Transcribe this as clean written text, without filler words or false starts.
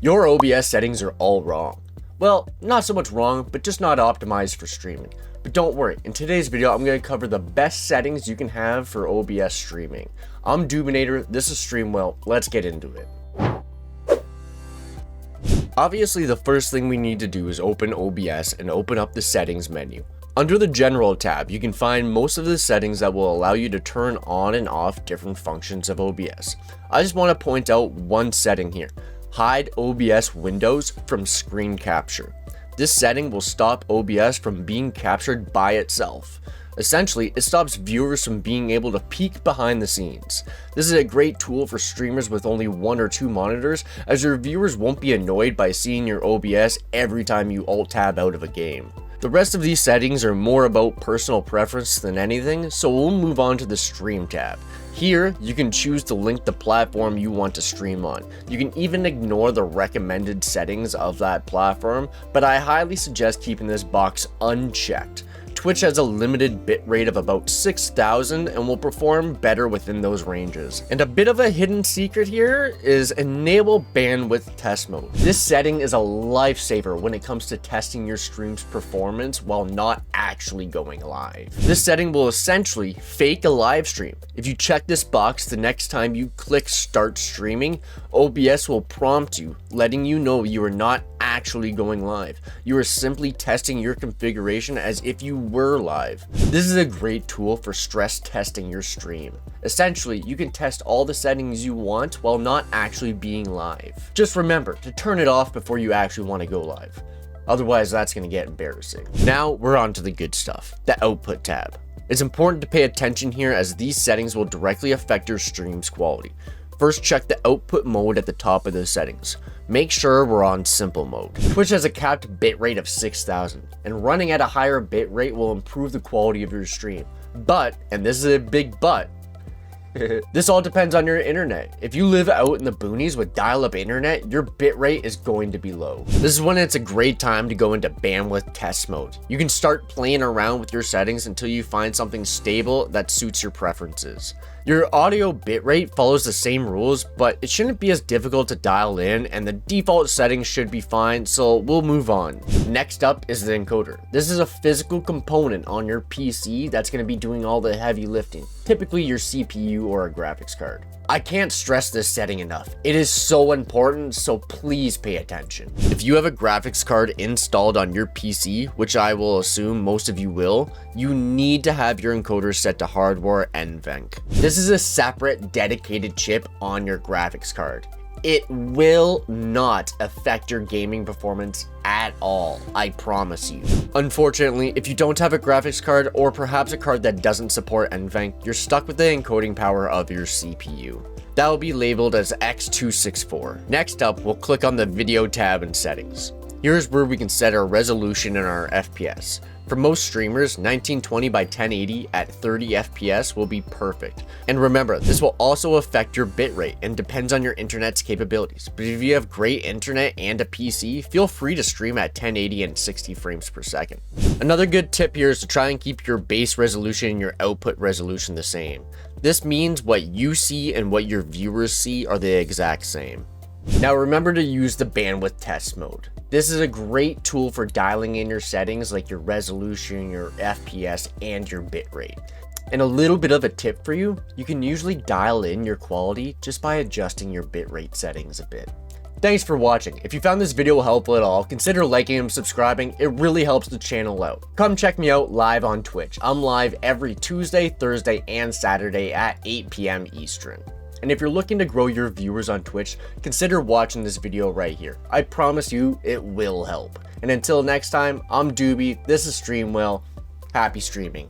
Your OBS settings are all wrong. Well, not so much wrong, but just not optimized for streaming. But don't worry, in today's video, I'm going to cover the best settings you can have for OBS streaming. I'm Dubinator, this is Streamwell, let's get into it. Obviously, the first thing we need to do is open OBS and open up the settings menu. Under the General tab, you can find most of the settings that will allow you to turn on and off different functions of OBS. I just want to point out one setting here. Hide OBS windows from screen capture. This setting will stop OBS from being captured by itself. Essentially, it stops viewers from being able to peek behind the scenes. This is a great tool for streamers with only 1 or 2 monitors, as your viewers won't be annoyed by seeing your OBS every time you alt-tab out of a game. The rest of these settings are more about personal preference than anything, so we'll move on to the Stream tab. Here, you can choose to link the platform you want to stream on. You can even ignore the recommended settings of that platform, but I highly suggest keeping this box unchecked. Twitch has a limited bitrate of about 6,000 and will perform better within those ranges. And a bit of a hidden secret here is enable bandwidth test mode. This setting is a lifesaver when it comes to testing your stream's performance while not actually going live. This setting will essentially fake a live stream. If you check this box the next time you click start streaming, OBS will prompt you, letting you know you are not actually going live. You are simply testing your configuration as if you were live. This is a great tool for stress testing your stream. Essentially, you can test all the settings you want while not actually being live. Just remember to turn it off before you actually want to go live. Otherwise, that's going to get embarrassing. Now we're on to the good stuff, the output tab. It's important to pay attention here as these settings will directly affect your stream's quality. First, check the output mode at the top of the settings. Make sure we're on simple mode. Twitch has a capped bitrate of 6,000, and running at a higher bitrate will improve the quality of your stream. But, and this is a big but, this all depends on your internet. If you live out in the boonies with dial-up internet, your bitrate is going to be low. This is when it's a great time to go into bandwidth test mode. You can start playing around with your settings until you find something stable that suits your preferences. Your audio bitrate follows the same rules, but it shouldn't be as difficult to dial in, and the default settings should be fine, so we'll move on. Next up is the encoder. This is a physical component on your PC that's going to be doing all the heavy lifting, typically your CPU or a graphics card. I can't stress this setting enough. It is so important, so please pay attention. If you have a graphics card installed on your PC, which I will assume most of you will, you need to have your encoder set to hardware NVENC. This is a separate dedicated chip on your graphics card. It will not affect your gaming performance at all, I promise you. Unfortunately, if you don't have a graphics card or perhaps a card that doesn't support NVENC, you're stuck with the encoding power of your CPU. That will be labeled as X264. Next up, we'll click on the video tab and settings. Here's where we can set our resolution and our FPS. For most streamers, 1920 by 1080 at 30 FPS will be perfect. And remember, this will also affect your bitrate and depends on your internet's capabilities. But if you have great internet and a PC, feel free to stream at 1080 and 60 frames per second. Another good tip here is to try and keep your base resolution and your output resolution the same. This means what you see and what your viewers see are the exact same. Now remember to use the bandwidth test mode. This is a great tool for dialing in your settings like your resolution, your FPS, and your bitrate. And a little bit of a tip for you, you can usually dial in your quality just by adjusting your bitrate settings a bit. Thanks for watching. If you found this video helpful at all, consider liking and subscribing. It really helps the channel out. Come check me out live on Twitch. I'm live every Tuesday, Thursday, and Saturday at 8 p.m. Eastern. And if you're looking to grow your viewers on Twitch, consider watching this video right here. I promise you it will help. And until next time, I'm Doobie, this is Streamwell. Happy streaming.